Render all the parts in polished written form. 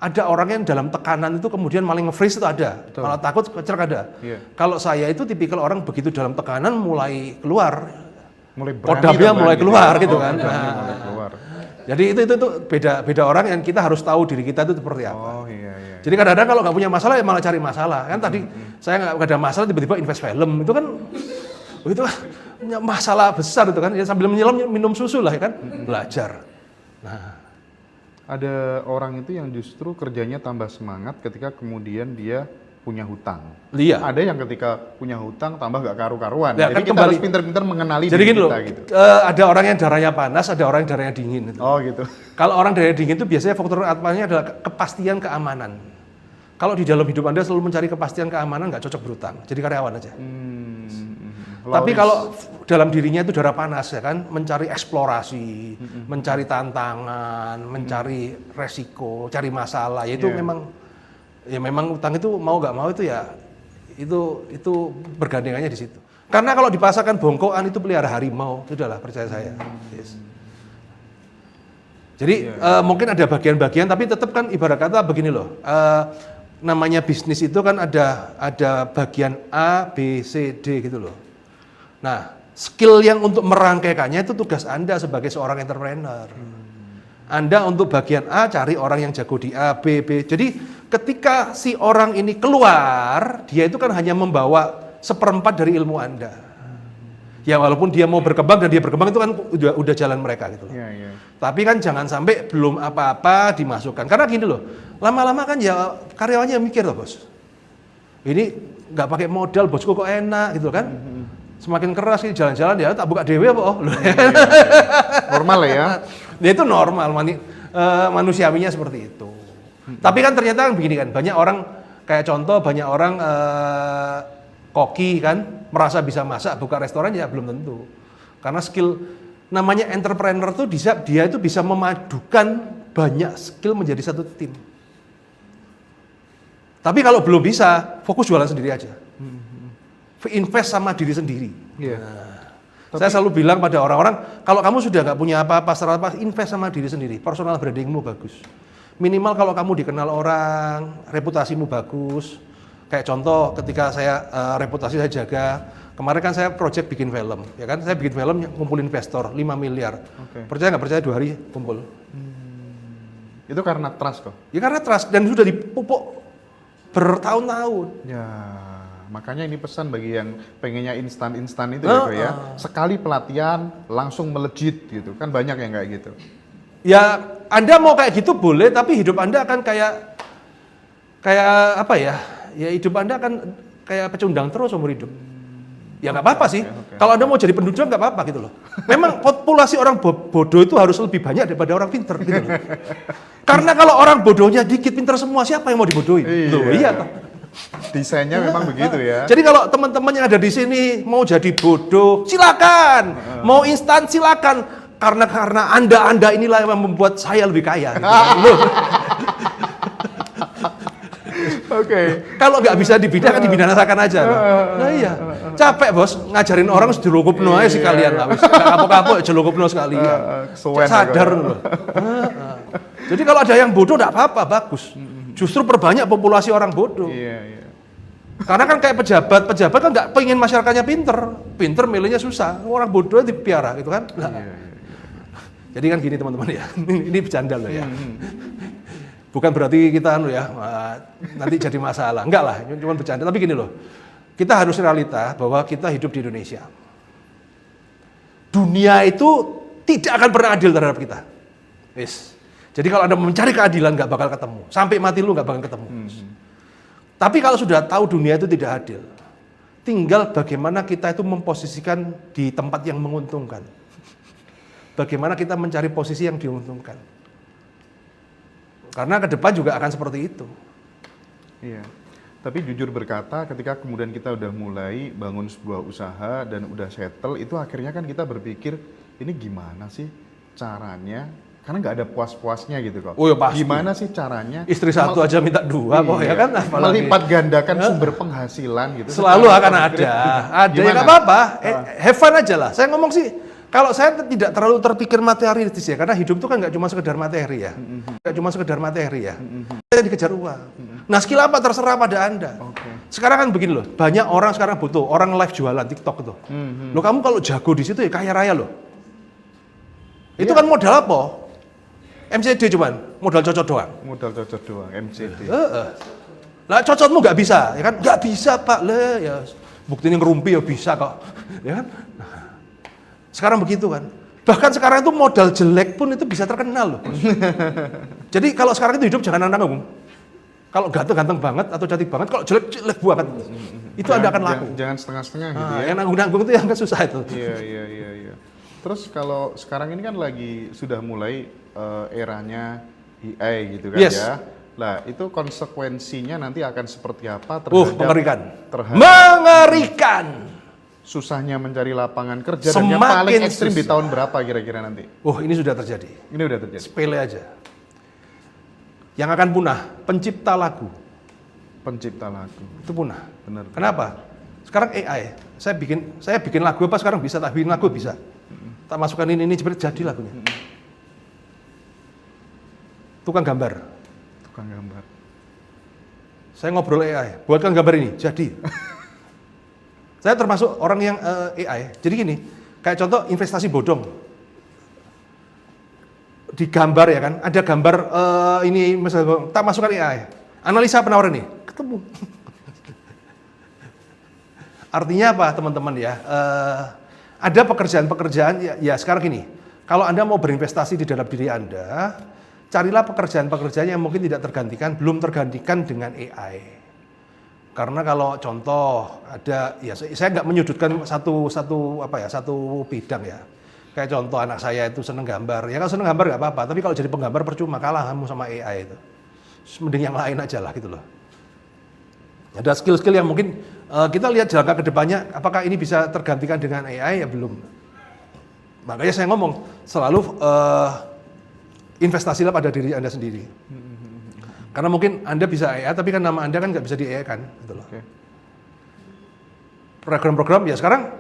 Ada orang yang dalam tekanan itu kemudian malah nge-freeze itu ada, Betul. malah takut kecerak ada. Iya. Kalau saya itu tipikal orang begitu dalam tekanan mulai keluar, Mulai berani kodamnya terbang mulai gitu keluar ya. gitu Oh, kan. berani Nah, mulai keluar. jadi itu beda orang yang kita harus tahu diri kita itu seperti apa. Oh iya. Jadi kadang-kadang kalau nggak punya masalah ya malah cari masalah. Kan tadi saya nggak ada masalah tiba-tiba invest film itu kan masalah besar itu kan. Ya sambil menyelam minum susu lah ya kan, belajar. Nah, Ada orang itu yang justru kerjanya tambah semangat ketika kemudian dia punya hutang. iya. Ada yang ketika punya hutang tambah gak karu-karuan. Ya, Jadi kan kita kembali. harus pintar-pintar mengenali Jadi diri gini loh, kita gitu. ada orang yang darahnya panas, ada orang yang darahnya dingin. Gitu. Oh gitu. Kalau orang darahnya dingin itu biasanya faktor utamanya adalah kepastian keamanan. Kalau di dalam hidup Anda selalu mencari kepastian keamanan, nggak cocok berutang. Jadi karyawan aja. Tapi kalau dalam dirinya itu darah panas ya kan, mencari eksplorasi, mencari tantangan, mencari resiko, cari masalah, yaitu memang utang itu mau nggak mau itu ya itu bergandengannya di situ. Karena kalau dipasarkan bongkoan itu pelihara harimau, sudahlah percaya saya. Yes. Jadi mungkin ada bagian-bagian, tapi tetap kan ibarat kata begini loh. Namanya bisnis itu kan ada bagian A, B, C, D gitu loh. Nah, skill yang untuk merangkaikannya itu tugas Anda sebagai seorang entrepreneur. Anda untuk bagian A cari orang yang jago di A, B, B. Jadi ketika si orang ini keluar, dia itu kan hanya membawa 1/4 dari ilmu Anda. Ya walaupun dia mau berkembang dan dia berkembang itu kan udah jalan mereka gitu loh. Iya. Tapi kan jangan sampai belum apa-apa dimasukkan. Karena gini loh, lama-lama kan ya karyawannya mikir loh bos. Ini nggak pakai modal bosku kok enak gitu kan. Semakin keras ini jalan-jalan ya tak buka dewe apa oh. Normal ya. Ya itu normal, manusiawinya seperti itu. Tapi kan ternyata kan begini kan, banyak orang kayak contoh banyak orang koki kan merasa bisa masak buka restoran ya belum tentu. Karena skill namanya entrepreneur tuh dia itu bisa memadukan banyak skill menjadi satu tim. Tapi kalau belum bisa, fokus jualan sendiri aja. Invest sama diri sendiri. Iya. Saya selalu bilang pada orang-orang, kalau kamu sudah nggak punya apa-apa, invest sama diri sendiri. Personal brandingmu bagus. Minimal kalau kamu dikenal orang, reputasimu bagus. Kayak contoh, ketika saya reputasi saya jaga. Kemarin kan saya project bikin film, ya kan? Saya bikin film ngumpulin investor 5 miliar. Oke. Percaya nggak percaya 2 hari kumpul. Itu karena trust kok. Ya karena trust dan sudah dipupuk bertahun-tahun. Ya, makanya ini pesan bagi yang pengennya instan-instan itu ya, Bro, ya. Sekali pelatihan langsung melejit gitu. Kan banyak yang kayak gitu. Ya, Anda mau kayak gitu boleh, tapi hidup Anda akan kayak apa ya? Ya hidup Anda akan kayak pecundang terus umur hidup. Ya nggak apa-apa sih. Kalau Anda mau jadi penduduk nggak apa-apa gitu loh. Memang populasi orang bodoh itu harus lebih banyak daripada orang pinter gitu loh. Karena kalau orang bodohnya dikit, pinter semua, siapa yang mau dibodohin? Iya toh. Desainnya memang begitu ya. Jadi kalau teman-teman yang ada di sini mau jadi bodoh, silakan. Mau instan silakan. Karena Anda inilah yang membuat saya lebih kaya. Gitu kan. Oke. Kalau nggak bisa dibinasakan, dibinasakan aja. Nah iya, capek bos ngajarin orang dirukupno aja sekalian lah. Nggak kapok-kapok jelukupno sekalian. Sadar loh. Jadi kalau ada yang bodoh nggak apa-apa, bagus. Justru perbanyak populasi orang bodoh. Iya. Karena kan kayak pejabat kan nggak pengen masyarakatnya pinter milihnya susah. Orang bodoh dipiara gitu kan. Jadi kan gini teman-teman ya, ini bercanda loh ya. Bukan berarti kita nanti jadi masalah, enggak lah, cuma bercanda. Tapi gini loh, kita harus realita bahwa kita hidup di Indonesia. Dunia itu tidak akan pernah adil terhadap kita. Yes. Jadi kalau Anda mencari keadilan nggak bakal ketemu, sampai mati lu nggak bakal ketemu. Tapi kalau sudah tahu dunia itu tidak adil, tinggal bagaimana kita itu memposisikan di tempat yang menguntungkan. Bagaimana kita mencari posisi yang diuntungkan. Karena ke depan juga akan seperti itu. Iya. Tapi jujur berkata, ketika kemudian kita udah mulai bangun sebuah usaha dan udah settle, itu akhirnya kan kita berpikir, ini gimana sih caranya? Karena nggak ada puas-puasnya gitu kok. Oh ya pasti. Gimana sih caranya? Istri satu aja minta dua kok ya kan? Apalagi melipat gandakan sumber penghasilan gitu. Selalu akan ada. Ada ya nggak apa-apa. Have fun aja lah. Saya ngomong sih, kalau saya tidak terlalu terpikir materialistis ya, karena hidup itu kan nggak cuma sekedar materi ya. Nggak cuma sekedar materi ya. dikejar uang. Nah, skill apa terserah pada Anda. Sekarang kan begini loh, banyak orang sekarang butuh orang live jualan TikTok itu. Loh, kamu kalau jago di situ ya kaya raya loh. Itu kan modal apa? MCD cuman, modal cocok doang. Modal cocok doang, MCD. Lah cocokmu nggak bisa, ya kan? Nggak bisa Pak, ya buktinya ngerumpi ya bisa kok, ya kan? Nah, sekarang begitu kan. Bahkan sekarang itu modal jelek pun itu bisa terkenal loh. Jadi kalau sekarang itu hidup jangan nanggung. Kalau ganteng banget atau cantik banget, kalau jelek banget, itu Anda akan laku. Jangan setengah-setengah gitu ya. Yang nanggung itu yang susah itu. Iya. Terus kalau sekarang ini kan lagi sudah mulai eranya AI gitu kan ya. Lah itu konsekuensinya nanti akan seperti apa terhadap mengerikan. Susahnya mencari lapangan kerja dan yang paling ekstrim di tahun berapa kira-kira nanti? Ini sudah terjadi. Ini udah terjadi. Sepele aja. Yang akan punah, pencipta lagu. Pencipta lagu. Itu punah. Benar. Kenapa? Sekarang AI. Saya bikin lagu apa sekarang bisa, tak bikin lagu bisa. Tak masukkan ini jadi lagunya. Tukang gambar. Saya ngobrol AI, buatkan gambar ini, jadi. Saya termasuk orang yang AI. Jadi gini, kayak contoh investasi bodong. Di gambar ya kan, ada gambar ini misalnya, tak masukkan AI. Analisa penawaran nih, ketemu. Artinya apa teman-teman ya? Ada pekerjaan-pekerjaan, ya sekarang gini, kalau Anda mau berinvestasi di dalam diri Anda, carilah pekerjaan-pekerjaan yang mungkin tidak tergantikan, belum tergantikan dengan AI. Karena kalau contoh ada, ya saya nggak menyudutkan satu bidang ya. Kayak contoh anak saya itu seneng gambar, ya kalau seneng gambar nggak apa-apa. Tapi kalau jadi penggambar percuma, kalah kamu sama AI itu. Mending yang lain aja lah gitu loh. Ada skill-skill yang mungkin kita lihat jangka kedepannya, apakah ini bisa tergantikan dengan AI ya belum. Makanya saya ngomong selalu investasilah pada diri Anda sendiri. Karena mungkin Anda bisa AI, tapi kan nama Anda kan nggak bisa di AI kan, gitu loh. Program-program ya sekarang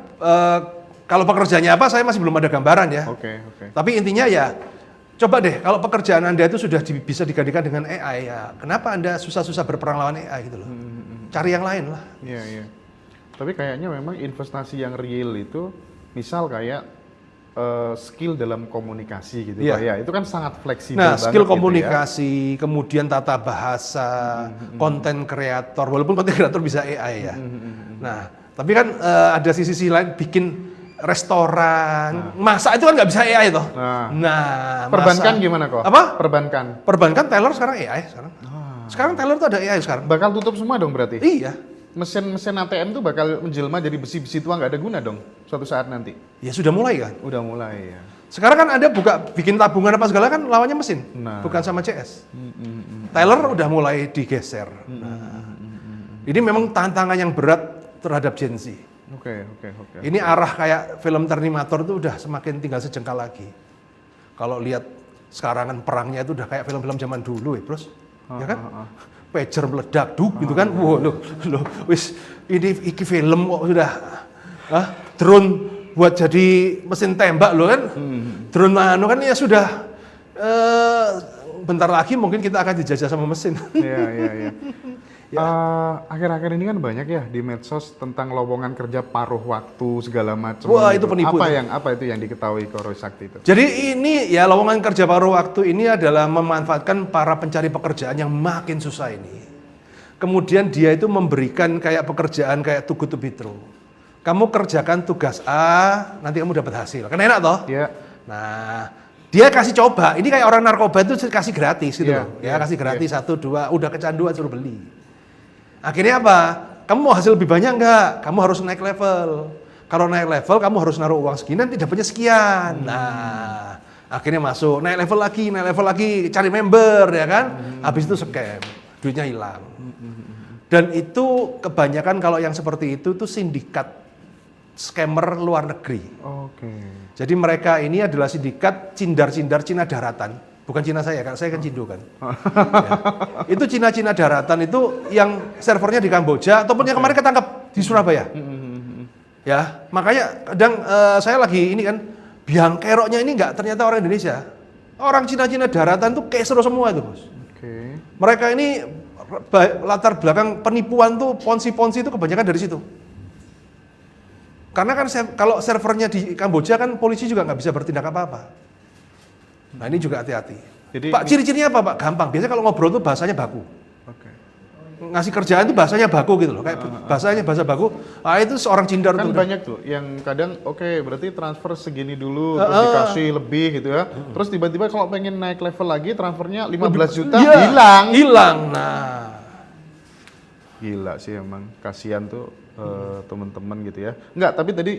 kalau pekerjaannya apa saya masih belum ada gambaran ya. Tapi intinya ya coba deh kalau pekerjaan Anda itu sudah bisa digantikan dengan AI ya, kenapa Anda susah-susah berperang lawan AI gitu loh. Cari yang lain lah. Iya. Tapi kayaknya memang investasi yang real itu misal kayak skill dalam komunikasi gitu Pak ya, itu kan sangat fleksibel banget. Nah, skill gitu komunikasi, kemudian tata bahasa, konten kreator, walaupun konten kreator bisa AI ya. Nah, tapi kan ada sisi lain bikin restoran, masak itu kan nggak bisa AI toh. Nah, perbankan gimana kok? Apa? Perbankan teller sekarang AI sekarang. Sekarang teller tuh ada AI sekarang. Bakal tutup semua dong berarti? Iya. Mesin ATM tuh bakal menjelma jadi besi-besi tua nggak ada guna dong suatu saat nanti. Ya sudah mulai kan? Udah mulai ya. Sekarang kan Anda bikin tabungan apa segala kan lawannya mesin, bukan sama CS. Teller udah mulai digeser. Ini memang tantangan yang berat terhadap Gen Z. Oke. Ini arah kayak film Terminator itu udah semakin tinggal sejengkal lagi. Kalau lihat sekarang kan perangnya itu udah kayak film-film zaman dulu ya, Bros. Ya kan? Pager meledak gitu kan. Wah, loh, wis ini film kok sudah drone buat jadi mesin tembak loh kan. Drone kan ya sudah bentar lagi mungkin kita akan dijajah sama mesin. Iya. Akhir-akhir ini kan banyak ya di medsos tentang lowongan kerja paruh waktu segala macam. Wah, itu penipu. Apa itu yang diketahui Roy Sakti itu? Jadi ini ya lowongan kerja paruh waktu ini adalah memanfaatkan para pencari pekerjaan yang makin susah ini. Kemudian dia itu memberikan kayak pekerjaan kayak too good to be true. Kamu kerjakan tugas A, nanti kamu dapat hasil. Kan enak toh? Iya. Nah, dia kasih coba. Ini kayak orang narkoba itu kasih gratis gitu loh. Ya, kasih gratis 1, 2, udah kecanduan suruh beli. Akhirnya apa? Kamu mau hasil lebih banyak enggak? Kamu harus naik level. Kalau naik level, kamu harus naruh uang segini, nanti dapatnya sekian. Nah, akhirnya masuk, naik level lagi, cari member ya kan? Habis itu scam, duitnya hilang. Dan itu kebanyakan kalau yang seperti itu sindikat scammer luar negeri. Jadi mereka ini adalah sindikat cindar-cindar Cina daratan. Bukan Cina saya kan Cindo kan. Ya. Itu Cina daratan itu yang servernya di Kamboja ataupun yang kemarin ketangkap di Surabaya. Ya, makanya kadang saya lagi ini kan biang keroknya ini ternyata orang Indonesia. Orang Cina daratan tuh kayak seru semua itu, Bos. Mereka ini latar belakang penipuan tuh ponzi-ponzi itu kebanyakan dari situ. Karena kan kalau servernya di Kamboja kan polisi juga nggak bisa bertindak apa-apa. Nah ini juga hati-hati. Jadi Pak, ciri-cirinya apa Pak? Gampang. Biasanya kalau ngobrol tuh bahasanya baku. Oke. Ngasih kerjaan tuh bahasanya baku gitu loh. Kayak bahasa baku. Ah itu seorang cindar Kan tuh. banyak tuh yang kadang berarti transfer segini dulu terus dikasih lebih gitu ya. Terus tiba-tiba kalau pengen naik level lagi transfernya 15 juta Iya, hilang. Hilang. Nah. Gila sih emang, kasihan tuh teman-teman gitu ya. Enggak, tapi tadi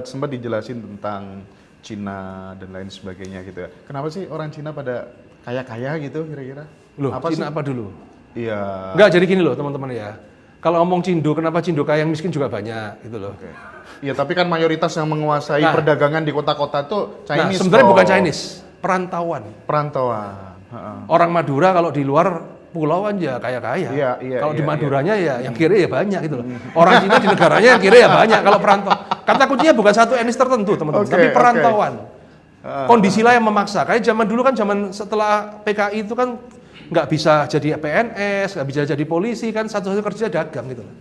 sempat dijelasin tentang Cina dan lain sebagainya gitu ya. Kenapa sih orang Cina pada kaya-kaya gitu kira-kira? Loh, Apa Cina sih? apa dulu? Iya. Enggak, jadi gini loh teman-teman ya. Kalau ngomong Cindo, kenapa Cindo kaya yang miskin juga banyak gitu loh. Oke. Iya, tapi kan mayoritas yang menguasai perdagangan di kota-kota tuh Nah, Chinese. sebenarnya bukan Chinese, perantauan. Perantauan. Heeh. Orang Madura kalau di luar pulau aja kaya-kaya. Iya, kalau iya, di Maduranya ya yang kiri ya banyak gitu loh. Orang Cina di negaranya yang kiri ya banyak. Kalau perantau, kata kuncinya bukan satu etnis tertentu teman-teman, Oke, tapi perantauan. oke. Kondisilah yang memaksa. Kayak zaman dulu kan zaman setelah PKI itu kan nggak bisa jadi PNS, nggak bisa jadi polisi kan satu-satu kerja dagang gitu loh.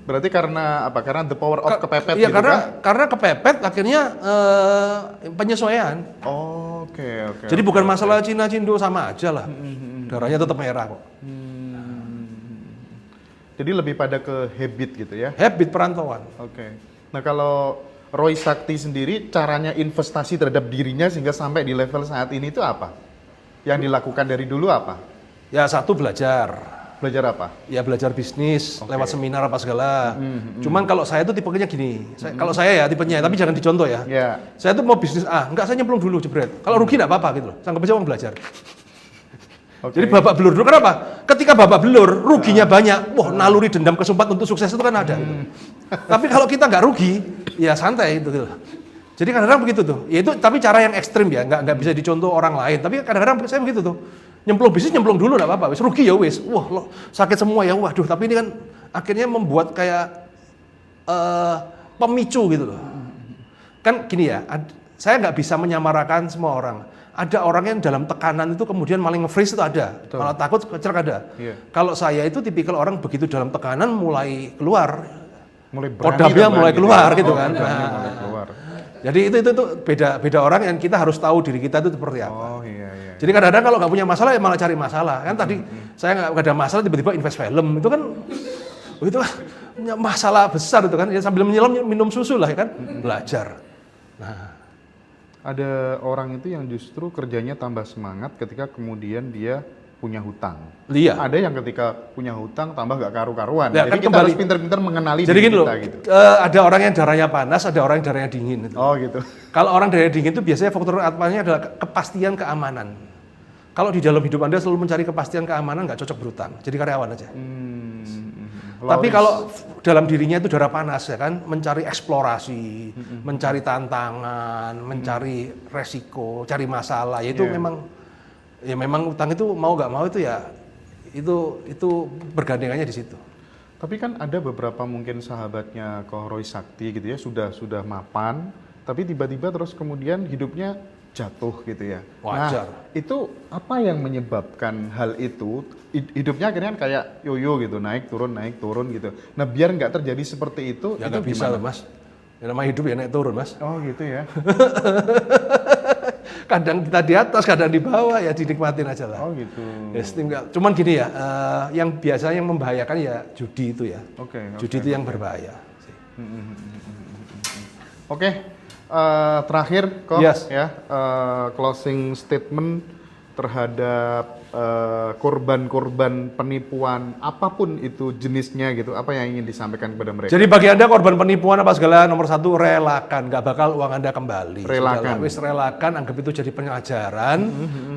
Berarti karena apa? Karena the power of kepepet Iya, gitu kan? karena kepepet akhirnya penyesuaian. Oke. Jadi bukan masalah Cina Cindo sama aja lah. Darahnya tetap merah kok. Jadi lebih pada ke habit gitu ya? Habit perantauan. Oke. Nah kalau Roy Sakti sendiri caranya investasi terhadap dirinya sehingga sampai di level saat ini itu apa? Yang dilakukan dari dulu apa? Ya satu belajar. Belajar apa? Ya belajar bisnis lewat seminar apa segala. Cuman kalau saya tuh tipenya gini. Kalau saya ya tipenya, tapi jangan dicontoh ya. Ya. Saya tuh mau bisnis A, enggak saya nyemplung dulu jebret. Kalau rugi enggak apa-apa gitu loh. Anggap aja uang belajar. Oke. Jadi babak belur dulu kenapa? Ketika babak belur, ruginya banyak. Wah, naluri dendam kesumpat untuk sukses itu kan ada. Gitu. Tapi kalau kita nggak rugi, ya santai gitu. Jadi kadang-kadang begitu tuh. Ya itu tapi cara yang ekstrim ya, nggak bisa dicontoh orang lain. Tapi kadang-kadang saya begitu tuh. Nyemplung bisnis nyemplung dulu nggak apa-apa. Wis rugi ya wis. Wah, lo sakit semua ya. Waduh, tapi ini kan akhirnya membuat kayak pemicu gitu loh. Kan gini ya, saya nggak bisa menyamarakan semua orang. Ada orang yang dalam tekanan itu kemudian malah nge-freeze itu ada, malah takut kecelak ada. Iya. Kalau saya itu tipikal orang begitu dalam tekanan mulai keluar, Mulai berani kodamnya teman mulai gitu keluar ya. gitu Oh, kan. berani Nah, mulai keluar. jadi itu beda orang yang kita harus tahu diri kita itu seperti apa. Oh iya. Jadi kadang-kadang kalau nggak punya masalah ya malah cari masalah. Kan tadi saya nggak ada masalah tiba-tiba invest film itu kan masalah besar itu kan. Ya sambil menyelam minum susu lah ya kan, belajar. Nah. Ada orang itu yang justru kerjanya tambah semangat ketika kemudian dia punya hutang. Iya. Ada yang ketika punya hutang tambah gak karu-karuan. Ya, Jadi kan kita kembali. harus pintar-pintar mengenali Jadi diri gini loh, kita gitu. ada orang yang darahnya panas, ada orang yang darahnya dingin. Gitu. Oh gitu. Kalau orang darahnya dingin itu biasanya faktor utama adalah kepastian keamanan. Kalau di dalam hidup Anda selalu mencari kepastian keamanan, nggak cocok berhutang. Jadi karyawan aja. Tapi kalau dalam dirinya itu darah panas ya kan, mencari eksplorasi, mencari tantangan, mencari resiko, cari masalah, yaitu memang utang itu mau nggak mau itu ya itu bergandengannya di situ. Tapi kan ada beberapa mungkin sahabatnya Ko Roy Sakti gitu ya, sudah mapan, tapi tiba-tiba terus kemudian hidupnya jatuh gitu ya. Wajar. Nah, itu apa yang menyebabkan hal itu? Hidupnya akhirnya kan kayak yoyo gitu, naik turun gitu. Nah, biar nggak terjadi seperti itu, Ya itu nggak bisa gimana? loh mas. Ya namanya hidup ya naik turun mas. Oh gitu ya. Kadang kita di atas, kadang di bawah ya dinikmatin aja lah. Oh gitu. Ya, cuman gini ya, yang biasanya yang membahayakan ya judi itu ya. Oke. Judi itu yang berbahaya. Oke. Terakhir kok Yes. ya closing statement terhadap korban-korban penipuan apapun itu jenisnya gitu, apa yang ingin disampaikan kepada mereka? Jadi bagi Anda korban penipuan apa segala, nomor satu relakan, nggak bakal uang Anda kembali. Relakan. Sudahlah, wis relakan, anggap itu jadi pelajaran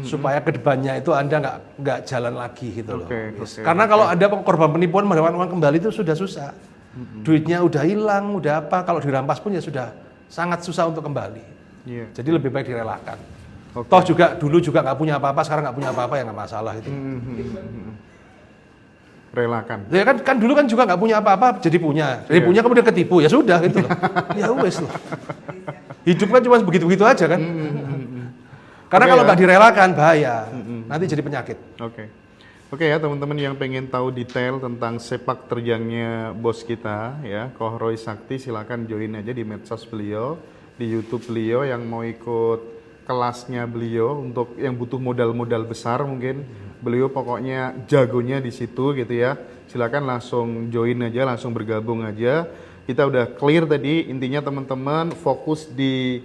supaya kedepannya itu Anda nggak jalan lagi gitu loh. Oke. Karena kalau ada korban penipuan mendapatkan uang kembali itu sudah susah. Duitnya udah hilang, udah apa, kalau dirampas pun ya sudah sangat susah untuk kembali. Iya. Jadi lebih baik direlakan. Oke. Toh juga dulu juga nggak punya apa-apa, sekarang nggak punya apa-apa ya nggak masalah itu. Relakan. Ya kan dulu kan juga nggak punya apa-apa jadi punya. Jadi punya kemudian ketipu ya sudah gitu loh. Ya wes loh. Hidup kan cuma begitu-begitu aja kan. Karena Oke, kalau ya. nggak direlakan bahaya. Nanti jadi penyakit. Oke. Oke ya teman-teman yang pengen tahu detail tentang sepak terjangnya bos kita ya, Koh Roy Sakti, silakan join aja di medsos beliau, di YouTube beliau. Yang mau ikut kelasnya beliau untuk yang butuh modal-modal besar mungkin, beliau pokoknya jagonya di situ gitu ya. Silakan langsung join aja, langsung bergabung aja. Kita udah clear tadi, intinya teman-teman fokus di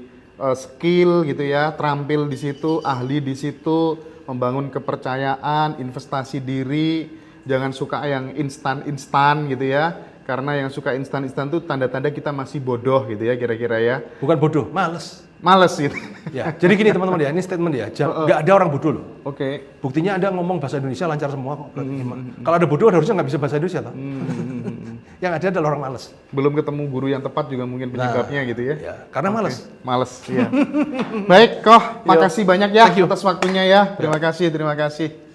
skill gitu ya, terampil di situ, ahli di situ, membangun kepercayaan, investasi diri, jangan suka yang instan-instan gitu ya. Karena yang suka instan-instan tuh tanda-tanda kita masih bodoh gitu ya kira-kira ya. Bukan bodoh, males. Males gitu. Ya, jadi gini teman-teman ya, ini statement ya, nggak ada orang bodoh loh. Oke. Buktinya Anda ngomong bahasa Indonesia lancar semua kok. Kalau ada bodoh harusnya nggak bisa bahasa Indonesia toh. Yang ada adalah orang males. Belum ketemu guru yang tepat juga mungkin penyebabnya gitu ya. Ya, karena males. Males, iya. Baik, Koh, makasih banyak ya Thank you. atas waktunya ya. Terima kasih, terima kasih.